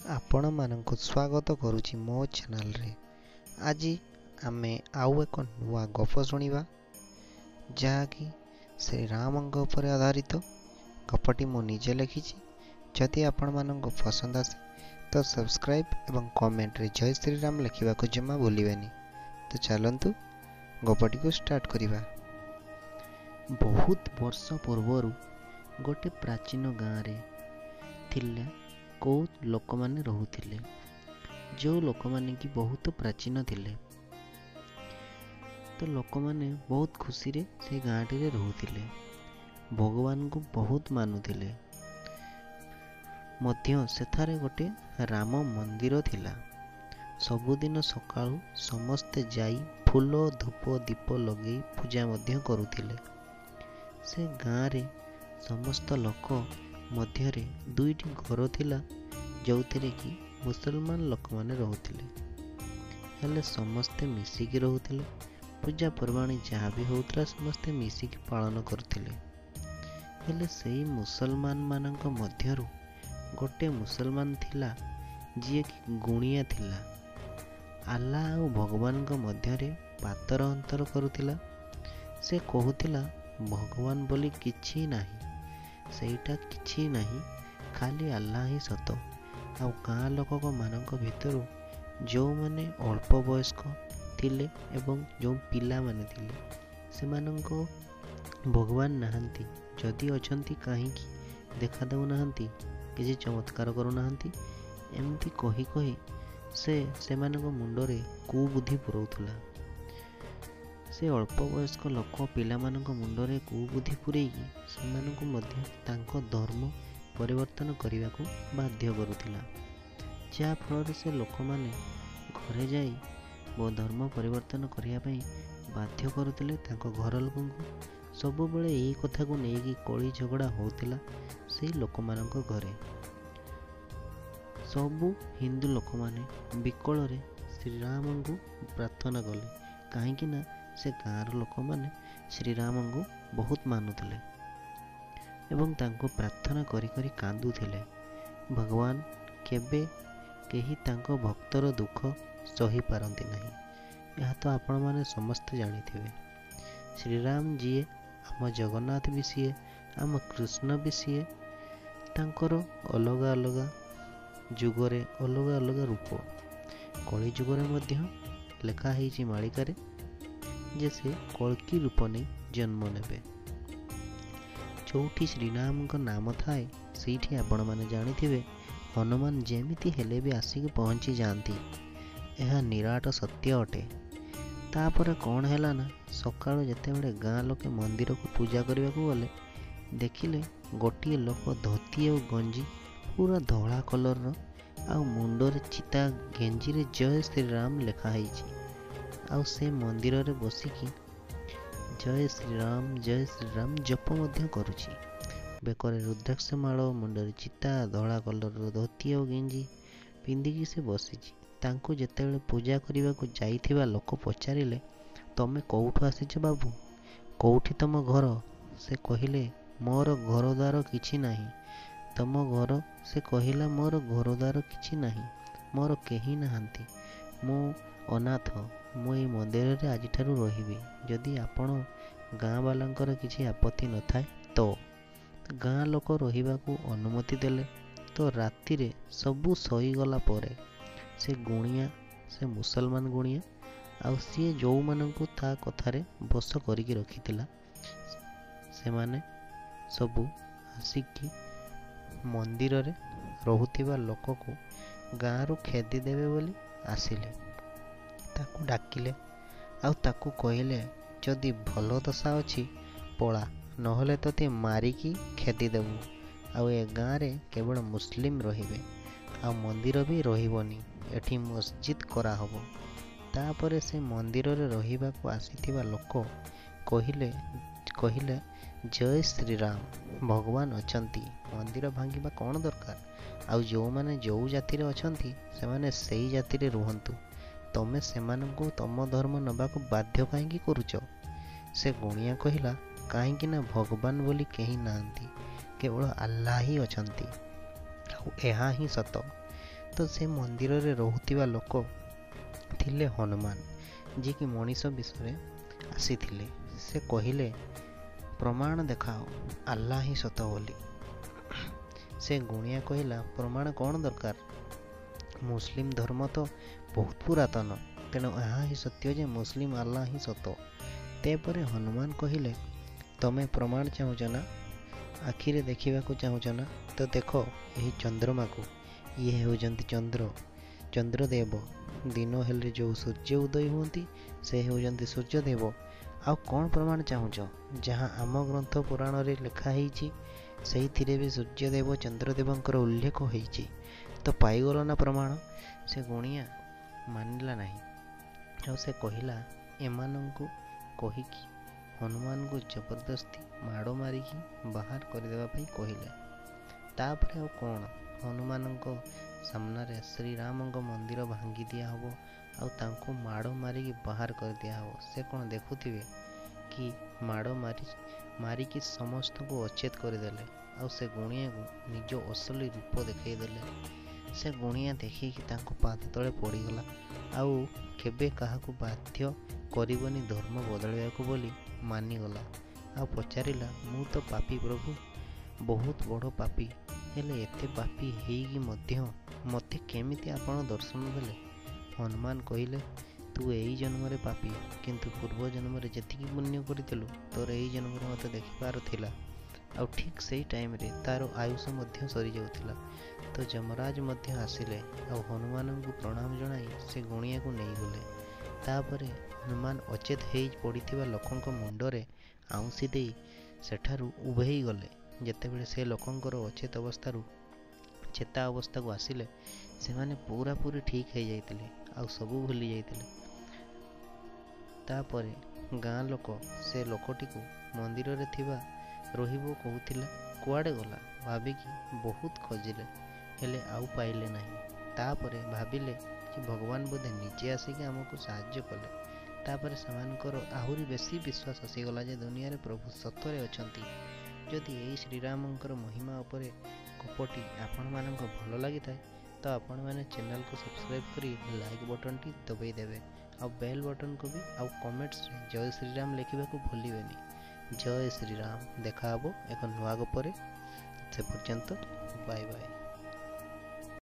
आपण मानंकु स्वागत करुछि मो चैनल रे। आज आमे आउ एक नुआ गप शुणा जहाँकि श्री रामंग उपर आधारित। गपटी मु निजे लिखी। जदि आपण मानंकु पसंद आसे तो सब्सक्राइब एवं कमेंट रे जय श्री राम लिखा को जमा भूलिबेनी। तो चलंतु गपटी को स्टार्ट करिबा। बहुत वर्ष पूर्वरु गोटे प्राचीन गाँव रे थिला को लोक माने रहुथिले, जो लोक माने की बहुत प्राचीन थिले। तो लोक माने बहुत खुशी रे से गाँटी रे रहुथिले, भगवान को बहुत मानुथिले। मध्य सेठारे गोटे राम मंदिर थिला। सबुदिन सकाळु समस्ते जाई फूल धूप दीप लगे पूजा मध्य करुथिले। से गाँ रे समस्त लोक मध्यरे दुईटी घर थिला जोथिरे कि मुसलमान लोक माने रहुथिले। हेले समस्ते मिसिकी रहुथिले। पूजा पर्वाणी जहाँ भी होउतरा समस्ते मिसिकी पालन करथिले। हेले सेई मुसलमान मानक मध्यरु गोटे मुसलमान थिला जिए कि गुणिया थिला। अल्लाह और भगवान को मध्यरे पातर अंतर करुथिला। से कहूथिला भगवान बोली किछि नाही, सेटा किछि नाही, खाली अल्लाह ही सत। आ गाँ लोक मानक भितरु जो माने अल्प वयस्क थिले एवं जो पिला माने थिले से माननको भगवान नाहंती। जदि अछंती काहीकि देखा दउ नाहंती, किछि चमत्कार करू नाहंती, एमती कही कही से माननको मुंडरे कुबुद्धि पुरौथुला। से अल्प वयस्क लोक पिला माननको मुंडरे कुबुद्धि पुरैकी सेमाननको मध्य तांको धर्म परिवर्तन करने को बाध्य करुथिला। जा फल से लोक माने घरे जाई वो धर्म परिवर्तन करने बाध्य करुथिले तांको घर लोकन को। सब बेले यही कथा को लेकिन कली झगड़ा होतिला से लोक मानक घरे। सबु हिंदू लोक माने विकल रे श्री राम को प्रार्थना कले, कहीं ना से गाँव लोक माने श्री राम को बहुत मानुथिले एवं तांको प्रार्थना करी करी कांदुथिले। भगवान केबे केही तांको भक्तर दुख सही पारंती नहीं। यह तो आपण माने समस्त जानिथिबे। श्री राम जी आम जगन्नाथ भी सीए, आम कृष्ण भी सीए। तांकर अलग अलग जुगरे अलग अलग रूप। कली जुगरे मध्य लेखा है मालिकारे जे से कल्की रूप नहीं जन्म नेबे। चौठी श्रीराम का नाम थाए सीठी आपण माने जानिथिबे हनुमान जेमिति हेले भी आसिक पहुंची जाती। यह निराट सत्य अटे। तापर कौन हैला ना सकाळु जेतेबेले गाँ लोके मंदिर को पूजा करने को गले देखिले गोटे लोक धोती और गंजी पूरा धला कलर आ मुंडरे चिता गेंजी रे जय श्री राम लिखा है। आ से मंदिर रे बसिकी जय श्री राम जप मध्य करुछि। बेकरे रुद्राक्ष माल, मुंडरे चिता, धला कलर धोती और गेंजी पिंधिकी से बसिछि। तांको जेतेबेले पूजा करने को जाइथिबा लोक पचारिले तमे कोउठु आसिछ बाबू, कोउठी तम घर? से कहिले मोर घर द्वार किछि नाही। तम घर? से कहिला मोर घर द्वार किछि नाही, मोर केही नाहंती, मो अनाथ। मु ए मंदिर रे आज ठारू रहिबी। जदि आपण गाँ वालांकर किछि आपत्ति न थाए तो गाँ लोक रहिबा को अनुमति देले। तो राति रे सबु सही गला परे से गुणिया, से मुसलमान गुणिया आउ सी जो मानंकु ता कथारे बस करिकी रखिथिला से माने सबु आसिकी मंदिर रे रहुथिबा लोक को गाँ रो खेदी देबे बोली आसिले। ताकू डाकिले आउ ताकू कहले जदि भल दशा अच्छी पला, नहले तोते मारिकी खेदी देबू। आउ ए गाँ रे केवल मुस्लिम रहिबे, आ मंदिर भी रहिबनी, एठी मस्जिद करा हबो। तापरे से मंदिर रे रहिबा को आसीथिबा लोक कहिले जय श्री राम, भगवान अछंती, मंदिर भांगिबा कौन दरकार? आउ जो माने जो जाति रे अछंती से माने सेई जाति रे रुहंतु। तमे सेमानंकु तम धर्म नबा को बाध्य काहेकि करूच? से गुणिया कहिला काहेकि ना भगवान बोली केही नांती, केवल अल्लाह ही अछंती। एहा ही सत। ତ ସେ ମନ୍ଦିରରେ ରହୁଥିବା ଲୋକ ଥିଲେ ହନୁମାନ, ଯିଏକି ମଣିଷ ବିଷୟରେ ଆସିଥିଲେ। ସେ କହିଲେ, ପ୍ରମାଣ ଦେଖାଅ, ଆଲ୍ଲାହ ହିଁ ସତ ବୋଲି। ସେ ଗୁଣିଆ କହିଲା, ପ୍ରମାଣ କ'ଣ ଦରକାର? ମୁସଲିମ ଧର୍ମ ତ ବହୁତ ପୁରାତନ, ତେଣୁ ଏହା ହିଁ ସତ୍ୟ ଯେ ମୁସଲିମ ଆଲ୍ଲାହ ହିଁ ସତ। ତାପରେ ହନୁମାନ କହିଲେ, ତମେ ପ୍ରମାଣ ଚାହୁଁଛ ନା? ଆଖିରେ ଦେଖିବାକୁ ଚାହୁଁଛ ନା? ତ ଦେଖ ଏହି ଚନ୍ଦ୍ରମାକୁ, ଇଏ ହେଉଛନ୍ତି ଚନ୍ଦ୍ରଦେବ। ଦିନ ହେଲେ ଯେଉଁ ସୂର୍ଯ୍ୟ ଉଦୟ ହୁଅନ୍ତି ସେ ହେଉଛନ୍ତି ସୂର୍ଯ୍ୟଦେବ। ଆଉ କ'ଣ ପ୍ରମାଣ ଚାହୁଁଛ? ଯାହା ଆମ ଗ୍ରନ୍ଥ ପୁରାଣରେ ଲେଖା ହେଇଛି ସେଇଥିରେ ବି ସୂର୍ଯ୍ୟଦେବ ଚନ୍ଦ୍ରଦେବଙ୍କର ଉଲ୍ଲେଖ ହେଇଛି। ତ ପାଇଗଲ ନା ପ୍ରମାଣ? ସେ ଗୁଣିଆ ମାନିଲା ନାହିଁ, ଆଉ ସେ କହିଲା, ଏମାନଙ୍କୁ କହିକି ହନୁମାନଙ୍କୁ ଜବରଦସ୍ତି ମାଡ଼ ମାରିକି ବାହାର କରିଦେବା ପାଇଁ କହିଲେ। ତାପରେ ଆଉ କ'ଣ, ହନୁମାନଙ୍କ ସାମ୍ନାରେ ଶ୍ରୀରାମଙ୍କ ମନ୍ଦିର ଭାଙ୍ଗି ଦିଆହେବ ଆଉ ତାଙ୍କୁ ମାଡ଼ ମାରିକି ବାହାର କରିଦିଆହେବ। ସେ କ'ଣ ଦେଖୁଥିବେ କି? ମାଡ଼ ମାରିକି ସମସ୍ତଙ୍କୁ ଅଚେତ କରିଦେଲେ, ଆଉ ସେ ଗୁଣିଆକୁ ନିଜ ଅସଲି ରୂପ ଦେଖାଇଦେଲେ। ସେ ଗୁଣିଆ ଦେଖିକି ତାଙ୍କ ପାଦ ତଳେ ପଡ଼ିଗଲା, ଆଉ କେବେ କାହାକୁ ବାଧ୍ୟ କରିବନି ଧର୍ମ ବଦଳାଇବାକୁ ବୋଲି ମାନିଗଲା। ଆଉ ପଚାରିଲା, ମୁଁ ତ ପାପୀ ପ୍ରଭୁ, ବହୁତ ବଡ଼ ପାପୀ, ହେଲେ ଏତେ ପାପୀ ହେଇକି ମଧ୍ୟ ମୋତେ କେମିତି ଆପଣ ଦର୍ଶନ ଦେଲେ? ହନୁମାନ କହିଲେ, ତୁ ଏଇ ଜନ୍ମରେ ପାପୀ, କିନ୍ତୁ ପୂର୍ବ ଜନ୍ମରେ ଯେତିକି ପୁଣ୍ୟ କରିଥିଲୁ ତୋର ଏଇ ଜନ୍ମରେ ମୋତେ ଦେଖିବାର ଥିଲା। ଆଉ ଠିକ୍ ସେଇ ଟାଇମ୍ରେ ତାର ଆୟୁଷ ମଧ୍ୟ ସରିଯାଉଥିଲା। ତ ଯମରାଜ ମଧ୍ୟ ଆସିଲେ, ଆଉ ହନୁମାନଙ୍କୁ ପ୍ରଣାମ ଜଣାଇ ସେ ଗୁଣିଆକୁ ନେଇଗଲେ। ତାପରେ ହନୁମାନ ଅଚେତ ହେଇ ପଡ଼ିଥିବା ଲୋକଙ୍କ ମୁଣ୍ଡରେ ଆଉଁସି ଦେଇ ସେଠାରୁ ଉଭେଇ ଗଲେ। ଯେତେବେଳେ ସେ ଲୋକଙ୍କର ଅଚେତ ଅବସ୍ଥାରୁ ଚେତା ଅବସ୍ଥାକୁ ଆସିଲେ, ସେମାନେ ପୁରାପୁରି ଠିକ୍ ହେଇଯାଇଥିଲେ, ଆଉ ସବୁ ଭୁଲି ଯାଇଥିଲେ। ତାପରେ ଗାଁ ଲୋକ ସେ ଲୋକଟିକୁ ମନ୍ଦିରରେ ଥିବା ରହିବ କହୁଥିଲା, କୁଆଡ଼େ ଗଲା ଭାବିକି ବହୁତ ଖୋଜିଲେ, ହେଲେ ଆଉ ପାଇଲେ ନାହିଁ। ତାପରେ ଭାବିଲେ କି ଭଗବାନ ବୋଧେ ନିଜେ ଆସିକି ଆମକୁ ସାହାଯ୍ୟ କଲେ। ତାପରେ ସେମାନଙ୍କର ଆହୁରି ବେଶୀ ବିଶ୍ୱାସ ଆସିଗଲା ଯେ ଦୁନିଆରେ ପ୍ରଭୁ ସତରେ ଅଛନ୍ତି। ଯଦି ଏଇ ଶ୍ରୀରାମଙ୍କର ମହିମା ଉପରେ ଗପଟି ଆପଣମାନଙ୍କୁ ଭଲ ଲାଗିଥାଏ ତ ଆପଣମାନେ ଚ୍ୟାନେଲକୁ ସବସ୍କ୍ରାଇବ୍ କରି ଲାଇକ୍ ବଟନଟି ଦବାଇ ଦେବେ, ଆଉ ବେଲ୍ ବଟନକୁ ବି, ଆଉ କମେଣ୍ଟସରେ ଜୟ ଶ୍ରୀରାମ ଲେଖିବାକୁ ଭୁଲିବେନି। ଜୟ ଶ୍ରୀରାମ। ଦେଖା ହେବ ଏକ ନୂଆ ଗପରେ। ସେ ପର୍ଯ୍ୟନ୍ତ ବାଏ ବାଏ।